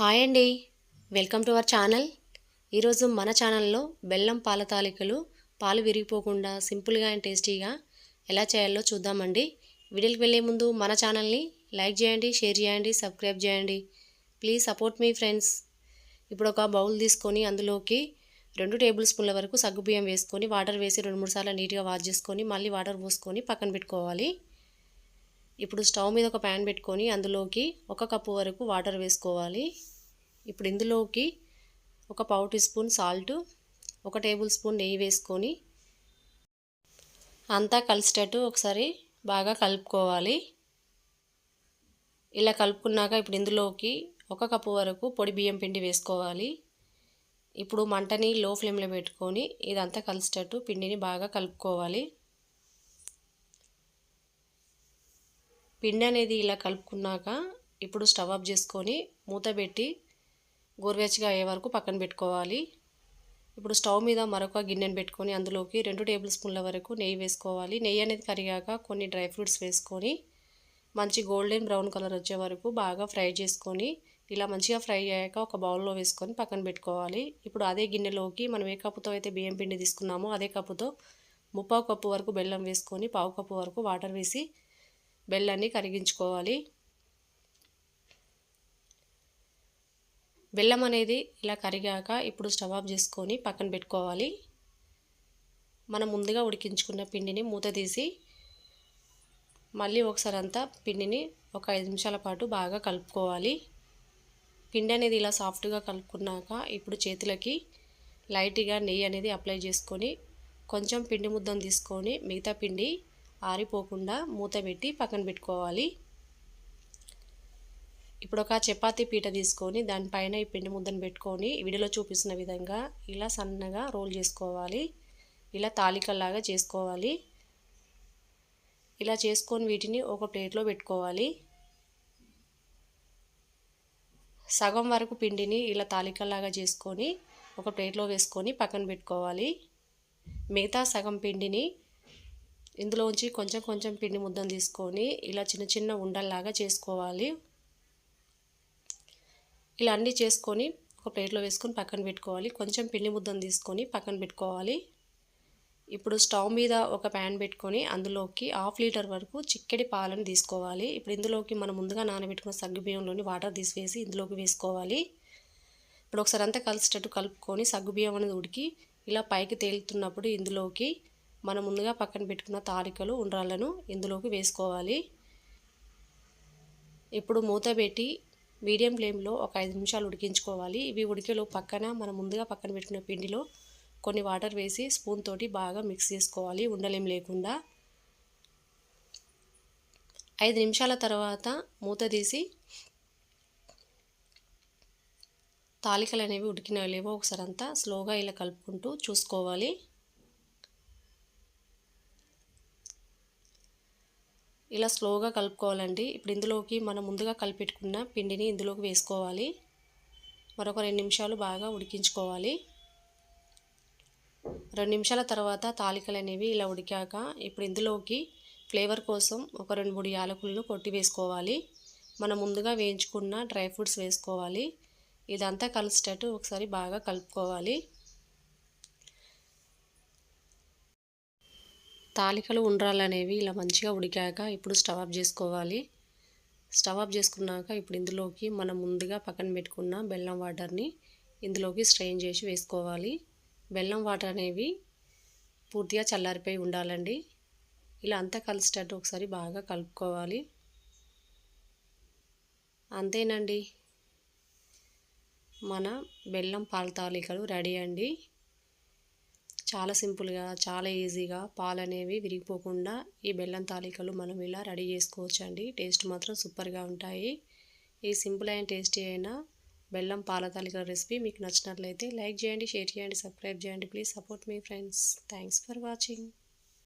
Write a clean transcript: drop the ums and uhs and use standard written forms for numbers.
Hi అండి, welcome to our channel. ఈరోజు మన ఛానల్లో బెల్లం పాల తాలికలు పాలు విరిగిపోకుండా సింపుల్గా అండ్ టేస్టీగా ఎలా చేయాలో చూద్దామండి. వీడియోకి వెళ్ళే ముందు మన ఛానల్ని లైక్ చేయండి, షేర్ చేయండి, సబ్స్క్రైబ్ చేయండి. Please support me friends. ఇప్పుడు ఒక బౌల్ తీసుకొని అందులోకి 2 టేబుల్ స్పూన్ల వరకు సగ్గుబియ్యం వేసుకొని వాటర్ వేసి 2-3 సార్లు నీట్గా వాష్ చేసుకొని మళ్ళీ వాటర్ పోసుకొని పక్కన పెట్టుకోవాలి. ఇప్పుడు స్టవ్ మీద ఒక ప్యాన్ పెట్టుకొని అందులోకి 1 కప్పు వరకు వాటర్ వేసుకోవాలి. ఇప్పుడు ఇందులోకి ఒక పావు teaspoon salt, 1 tablespoon నెయ్యి వేసుకొని అంతా కలిసేటట్టు ఒకసారి బాగా కలుపుకోవాలి. ఇలా కలుపుకున్నాక ఇప్పుడు ఇందులోకి 1 కప్పు వరకు పొడి బియ్యం పిండి వేసుకోవాలి. ఇప్పుడు మంటని లో ఫ్లేమ్లో పెట్టుకొని ఇదంతా కలిసేటట్టు పిండిని బాగా కలుపుకోవాలి. పిండి అనేది ఇలా కలుపుకున్నాక ఇప్పుడు స్టవ్ ఆఫ్ చేసుకొని మూత పెట్టి గోరువెచ్చగా అయ్యే వరకు పక్కన పెట్టుకోవాలి. ఇప్పుడు స్టవ్ మీద మరొక గిన్నెను పెట్టుకొని అందులోకి 2 టేబుల్ స్పూన్ల వరకు నెయ్యి వేసుకోవాలి. నెయ్యి అనేది కరిగాక కొన్ని డ్రై ఫ్రూట్స్ వేసుకొని మంచి గోల్డెన్ బ్రౌన్ కలర్ వచ్చే వరకు బాగా ఫ్రై చేసుకొని ఇలా మంచిగా ఫ్రై అయ్యాక ఒక బౌల్లో వేసుకొని పక్కన పెట్టుకోవాలి. ఇప్పుడు అదే గిన్నెలోకి మనం ఏ కప్పుతో అయితే బియ్యం పిండి తీసుకున్నామో అదే కప్పుతో 3/4 కప్పు వరకు బెల్లం వేసుకొని 1/4 కప్పు వరకు వాటర్ వేసి బెల్లాన్ని కరిగించుకోవాలి. బెల్లం అనేది ఇలా కరిగాక ఇప్పుడు స్టవ్ ఆఫ్ చేసుకొని పక్కన పెట్టుకోవాలి. మనం ముందుగా ఉడికించుకున్న పిండిని మూత తీసి మళ్ళీ ఒకసారి అంతా పిండిని ఒక 5 నిమిషాల పాటు బాగా కలుపుకోవాలి. పిండి అనేది ఇలా సాఫ్ట్గా కలుపుకున్నాక ఇప్పుడు చేతులకి లైట్గా నెయ్యి అనేది అప్లై చేసుకొని కొంచెం పిండి ముద్దను తీసుకొని మిగతా పిండి ఆరిపోకుండా మూత పెట్టి పక్కన పెట్టుకోవాలి. ఇప్పుడు ఒక చపాతీ పీట తీసుకొని దానిపైన ఈ పిండి ముద్దను పెట్టుకొని వీడియోలో చూపిస్తున్న విధంగా ఇలా సన్నగా రోల్ చేసుకోవాలి. ఇలా తాలికల్లాగా చేసుకోవాలి. ఇలా చేసుకొని వీటిని ఒక ప్లేట్లో పెట్టుకోవాలి. సగం వరకు పిండిని ఇలా తాలికల్లాగా చేసుకొని ఒక ప్లేట్లో వేసుకొని పక్కన పెట్టుకోవాలి. మిగతా సగం పిండిని ఇందులోంచి కొంచెం కొంచెం పిండి ముద్దను తీసుకొని ఇలా చిన్న చిన్న ఉండల్లాగా చేసుకోవాలి. ఇలా అన్నీ చేసుకొని ఒక ప్లేట్లో వేసుకొని పక్కన పెట్టుకోవాలి. కొంచెం పిండి ముద్దను తీసుకొని పక్కన పెట్టుకోవాలి. ఇప్పుడు స్టవ్ మీద ఒక ప్యాన్ పెట్టుకొని అందులోకి 1/2 లీటర్ వరకు చిక్కటి పాలను తీసుకోవాలి. ఇప్పుడు ఇందులోకి మనం ముందుగా నానబెట్టుకున్న సగ్గుబియ్యంలోని వాటర్ తీసివేసి ఇందులోకి వేసుకోవాలి. ఇప్పుడు ఒకసారి అంతా కలిసేటట్టు కలుపుకొని సగ్గుబియ్యం అనేది ఉడికి ఇలా పైకి తేలుతున్నప్పుడు ఇందులోకి మనం ముందుగా పక్కన పెట్టుకున్న తాలికలు ఉండ్రాళ్ళను ఇందులోకి వేసుకోవాలి. ఇప్పుడు మూత పెట్టి మీడియం ఫ్లేమ్లో ఒక 5 నిమిషాలు ఉడికించుకోవాలి. ఇవి ఉడికేలో పక్కన మనం ముందుగా పక్కన పెట్టుకున్న పిండిలో కొన్ని వాటర్ వేసి స్పూన్ తోటి బాగా మిక్స్ చేసుకోవాలి, ఉండలేం లేకుండా. 5 నిమిషాల తర్వాత మూత తీసి తాలికలు అనేవి ఉడికినా లేవో ఒకసారి అంతా స్లోగా ఇలా కలుపుకుంటూ చూసుకోవాలి. ఇలా స్లోగా కలుపుకోవాలండి. ఇప్పుడు ఇందులోకి మనం ముందుగా కలిపెట్టుకున్న పిండిని ఇందులోకి వేసుకోవాలి. మరొక 2 నిమిషాలు బాగా ఉడికించుకోవాలి. 2 నిమిషాల తర్వాత తాలికలు అనేవి ఇలా ఉడికాక ఇప్పుడు ఇందులోకి ఫ్లేవర్ కోసం ఒక 2-3 యాలకులను కొట్టి వేసుకోవాలి. మనం ముందుగా వేయించుకున్న డ్రై ఫ్రూట్స్ వేసుకోవాలి. ఇదంతా కలిసేటట్టు ఒకసారి బాగా కలుపుకోవాలి. తాలికలు ఉండ్రాళ్ళు అనేవి ఇలా మంచిగా ఉడికాక ఇప్పుడు స్టవ్ ఆఫ్ చేసుకోవాలి. స్టవ్ ఆఫ్ చేసుకున్నాక ఇప్పుడు ఇందులోకి మనం ముందుగా పక్కన పెట్టుకున్న బెల్లం వాటర్ని ఇందులోకి స్ట్రెయిన్ చేసి వేసుకోవాలి. బెల్లం వాటర్ అనేవి పూర్తిగా చల్లారిపోయి ఉండాలండి. ఇలా అంతా కలిసేటట్టు ఒకసారి బాగా కలుపుకోవాలి. అంతేనండి, మన బెల్లం పాల తాలికలు రెడీ అండి. చాలా సింపుల్గా, చాలా ఈజీగా పాలు అనేవి విరిగిపోకుండా ఈ బెల్లం తాలికలు మనం ఇలా రెడీ చేసుకోవచ్చు అండి. టేస్ట్ మాత్రం సూపర్గా ఉంటాయి. ఈ సింపుల్ అండ్ టేస్టీ అయిన బెల్లం పాల తాలికల రెసిపీ మీకు నచ్చినట్లయితే లైక్ చేయండి, షేర్ చేయండి, సబ్స్క్రైబ్ చేయండి. Please support me friends. Thanks for watching.